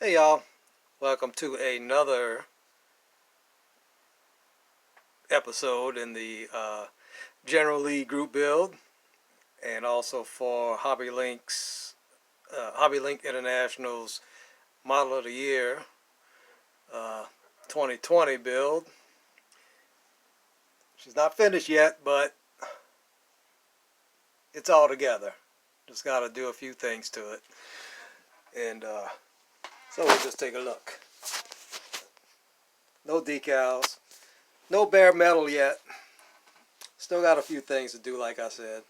Hey y'all, welcome to another episode in the General Lee group build, and also for Hobby Link International's Model of the Year 2020 build. She's not finished yet, but it's all together. Just got to do a few things to it, and so we'll just take a look. No decals, no bare metal yet. Still got a few things to do, like I said.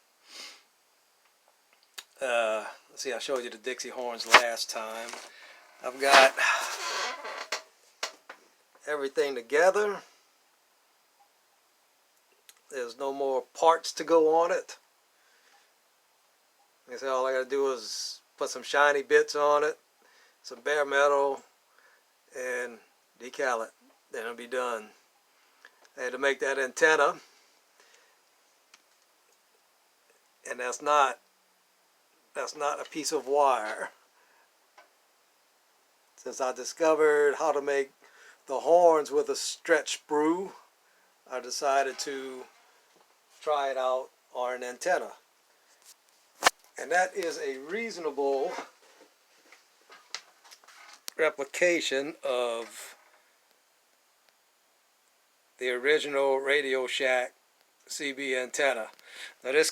Let's see, I showed you the Dixie horns last time. I've got everything together. There's no more parts to go on it. Like I said, all I gotta do is put some shiny bits on it, some bare metal, and decal it. Then it'll be done. I had to make that antenna, and that's not a piece of wire. Since I discovered how to make the horns with a stretch sprue, I decided to try it out on an antenna. And that is a reasonable replication of the original Radio Shack CB antenna. Now this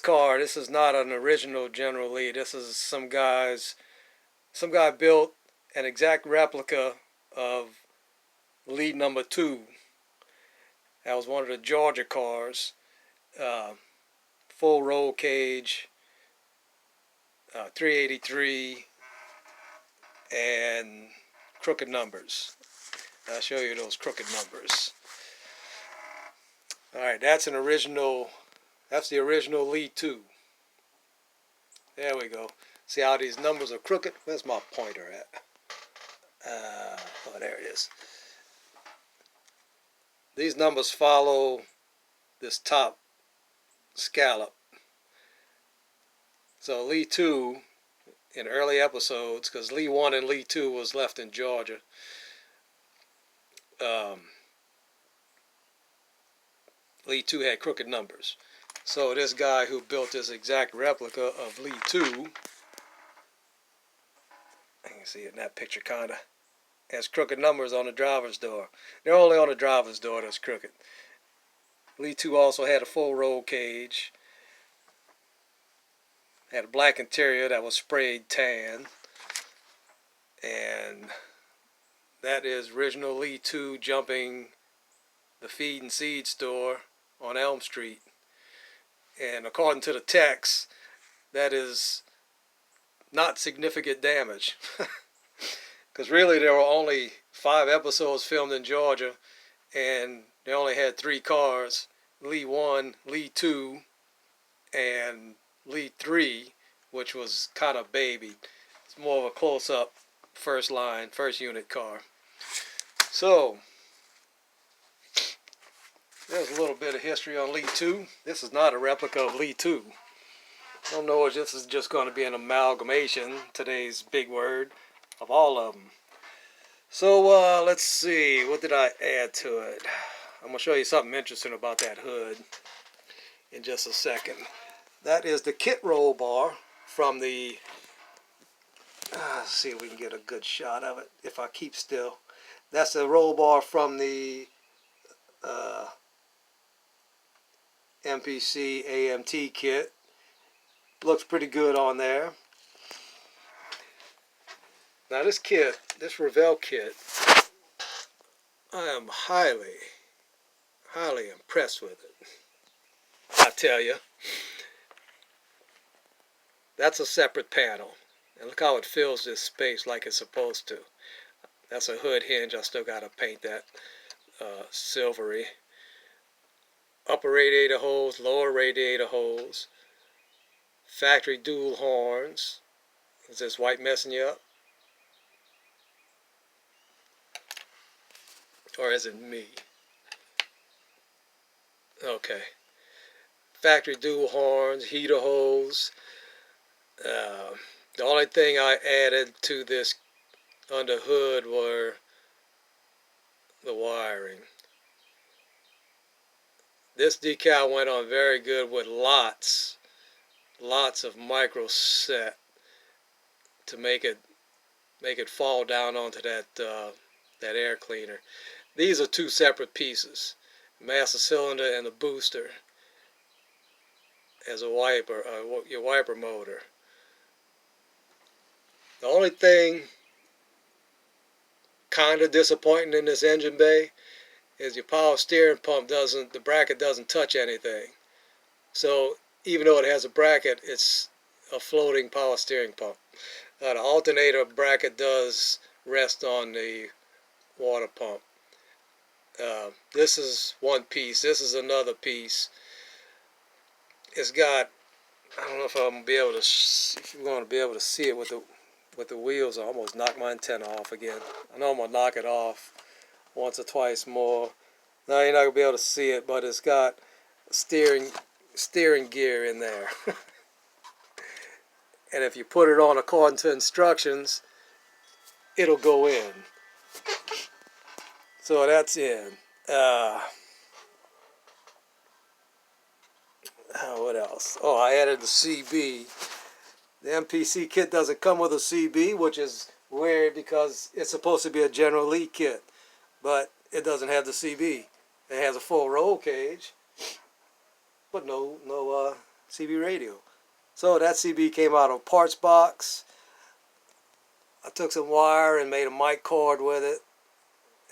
is not an original General Lee. This is some guy built an exact replica of Lee number 2. That was one of the Georgia cars. Full roll cage, 383, and crooked numbers. I'll show you those crooked numbers. Alright, that's the original Lee 2. There we go. See how these numbers are crooked? Where's my pointer at? Oh, there it is. These numbers follow this top scallop. So Lee 2, in early episodes, because Lee 1 and Lee 2 was left in Georgia, Lee 2 had crooked numbers. So this guy who built this exact replica of Lee 2, you can see it in that picture kinda, has crooked numbers on the driver's door. They're only on the driver's door that's crooked. Lee 2 also had a full roll cage, had a black interior that was sprayed tan, and that is original Lee 2 jumping the feed and seed store on Elm Street. And according to the text, that is not significant damage. Because really there were only 5 episodes filmed in Georgia, and they only had 3 cars, Lee 1, Lee 2, and Lee 3, which was kind of babied. It's more of a close-up first unit car. So there's a little bit of history on Lee 2. This is not a replica of Lee 2. I don't know if this is just going to be an amalgamation, today's big word, of all of them. So let's see, what did I add to it? I'm going to show you something interesting about that hood in just a second. That is the kit roll bar from the, let's see if we can get a good shot of it if I keep still. That's the roll bar from the MPC AMT kit. Looks pretty good on there. Now this Revell kit, I am highly impressed with it. I tell you. That's a separate panel. And look how it fills this space like it's supposed to. That's a hood hinge. I still got to paint that silvery. Upper radiator holes, lower radiator holes. Factory dual horns. Is this white messing you up? Or is it me? Okay. Factory dual horns, heater hose. The only thing I added to this under hood were the wiring. This decal went on very good with lots of micro set to make it fall down onto that air cleaner. These are two separate pieces, master cylinder and the booster as a wiper, your wiper motor. The only thing kind of disappointing in this engine bay is your power steering pump the bracket doesn't touch anything. So even though it has a bracket, it's a floating power steering pump. The alternator bracket does rest on the water pump. This is one piece. This is another piece. It's got, I don't know if I'm gonna be able to, if you're going to be able to see it with the wheels. I almost knocked my antenna off again. I know I'm gonna knock it off once or twice more. Now you're not gonna be able to see it, but it's got steering gear in there. And if you put it on according to instructions, it'll go in. So that's in. What else? Oh, I added the CB. The MPC kit doesn't come with a CB, which is weird because it's supposed to be a General Lee kit, but it doesn't have the CB. It has a full roll cage, but no CB radio. So that CB came out of a parts box. I took some wire and made a mic cord with it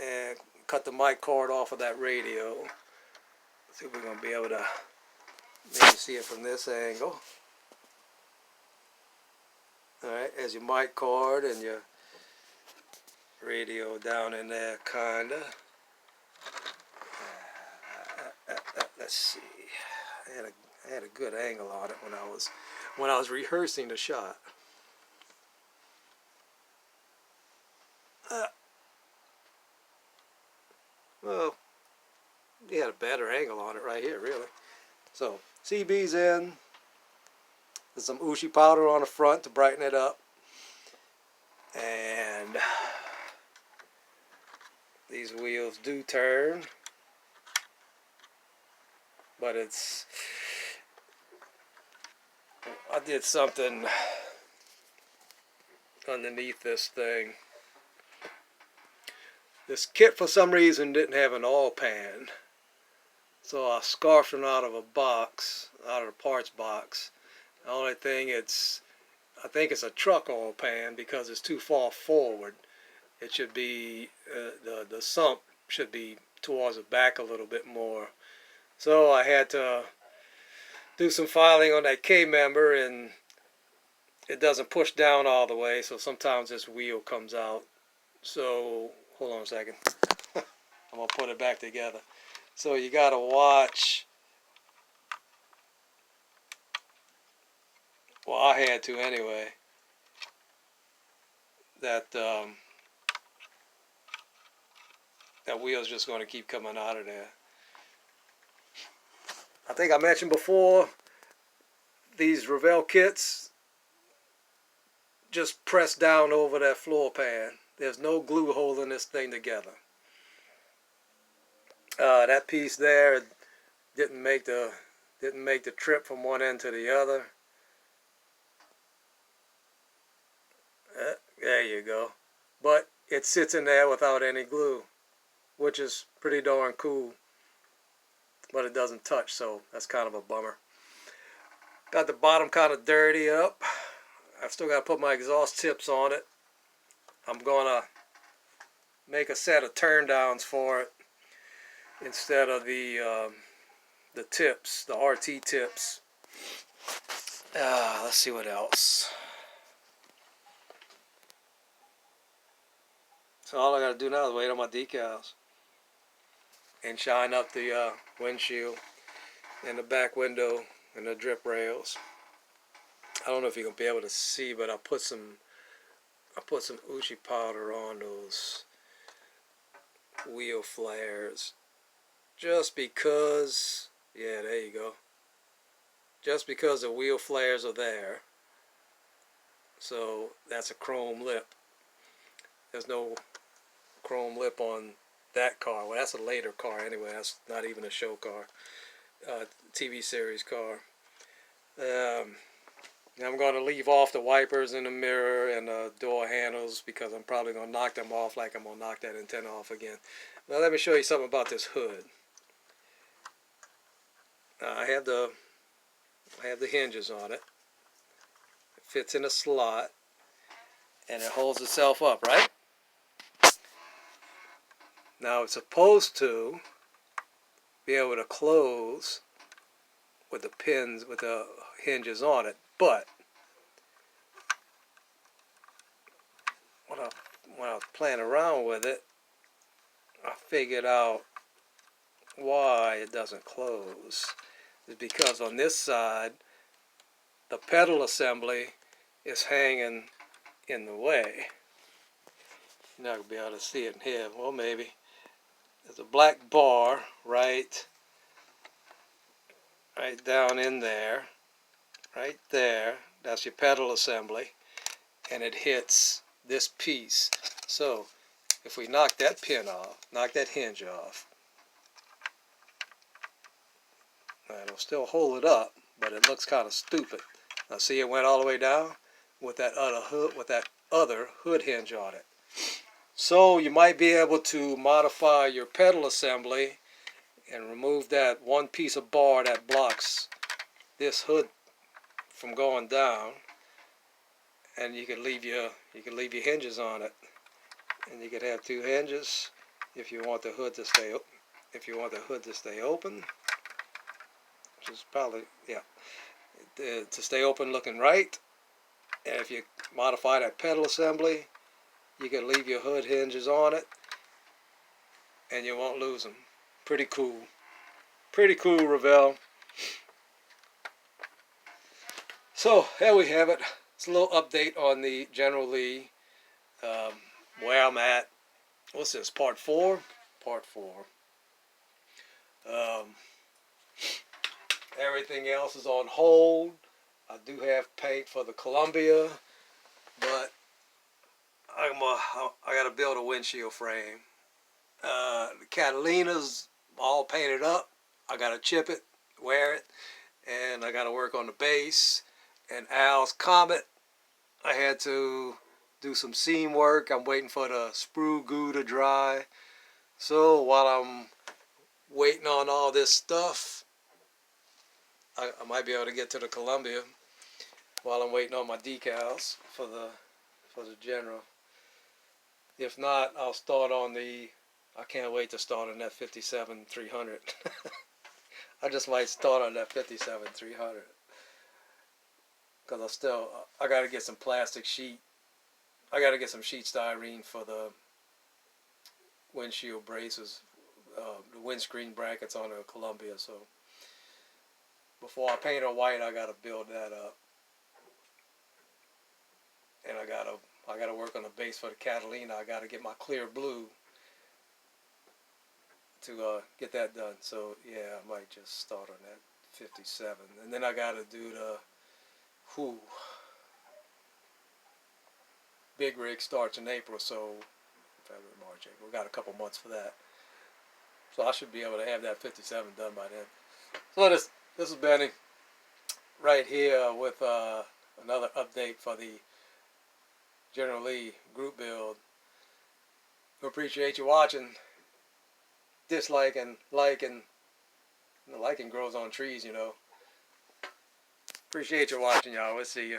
and cut the mic cord off of that radio. Let's see if we're going to be able to maybe see it from this angle. Alright, there's your mic cord and your radio down in there, kinda. Let's see. I had a good angle on it when I was rehearsing the shot. Well, you had a better angle on it right here, really. So CB's in. There's some Uchi powder on the front to brighten it up, and these wheels do turn, but I did something underneath this thing. This kit for some reason didn't have an oil pan, so I scarfed it out of a box, out of the parts box. The only thing I think it's a truck oil pan because it's too far forward. It should be, the sump should be towards the back a little bit more. So I had to do some filing on that K-member, and it doesn't push down all the way, so sometimes this wheel comes out. So, hold on a second. I'm going to put it back together. So you got to watch. Well, I had to anyway. That wheel's just going to keep coming out of there. I think I mentioned before, these Revell kits just press down over that floor pan. There's no glue holding this thing together. That piece there didn't make the trip from one end to the other. There you go. But it sits in there without any glue, which is pretty darn cool. But it doesn't touch, so that's kind of a bummer. Got the bottom kind of dirty up. I've still got to put my exhaust tips on it. I'm gonna make a set of turn downs for it instead of the tips, the RT tips. Let's see what else. So all I gotta do now is wait on my decals and shine up the windshield and the back window and the drip rails. I don't know if you're gonna be able to see, but I put some Uchi powder on those wheel flares just because. Yeah, there you go. Just because the wheel flares are there. So that's a chrome lip. There's no chrome lip on that car. Well, that's a later car anyway. That's not even a show car. TV series car. I'm going to leave off the wipers in the mirror and the door handles because I'm probably going to knock them off like I'm going to knock that antenna off again. Now let me show you something about this hood. I have the hinges on it. It fits in a slot and it holds itself up, right? Now it's supposed to be able to close with the pins, with the hinges on it, but when I was playing around with it, I figured out why it doesn't close. It's because on this side, the pedal assembly is hanging in the way. You're not going to be able to see it in here. Well, maybe. There's a black bar right down in there. Right there. That's your pedal assembly. And it hits this piece. So, if we knock that pin off, knock that hinge off, it'll still hold it up, but it looks kind of stupid. Now see, it went all the way down with that other hood hinge on it. So you might be able to modify your pedal assembly and remove that one piece of bar that blocks this hood from going down, and you could leave your hinges on it, and you could have two hinges if you want the hood to stay open, which is probably, yeah, to stay open looking right. And if you modify that pedal assembly, you can leave your hood hinges on it and you won't lose them. Pretty cool. Pretty cool, Revell. So, there we have it. It's a little update on the General Lee, where I'm at. What's this, part 4? Part 4. Everything else is on hold. I do have paint for the Columbia, but I gotta build a windshield frame. The Catalina's all painted up. I gotta chip it, wear it, and I gotta work on the base. And Al's Comet, I had to do some seam work. I'm waiting for the sprue goo to dry. So while I'm waiting on all this stuff, I might be able to get to the Columbia while I'm waiting on my decals for the General. If not, I'll start on I can't wait to start on that 57-300. I just might start on that 57-300. Because I got to get some plastic sheet. I got to get some sheet styrene for the windshield braces, the windscreen brackets on a Columbia. So before I paint her white, I got to build that up. And I gotta work on the base for the Catalina. I gotta get my clear blue to get that done. So yeah, I might just start on that 57, and then I gotta do the big rig starts in April, so February, March, April. We got a couple months for that. So I should be able to have that 57 done by then. So this is Benny right here with another update for the General Lee group build. We appreciate you watching, disliking, liking. The liking grows on trees, you know. Appreciate you watching, y'all. We'll see you.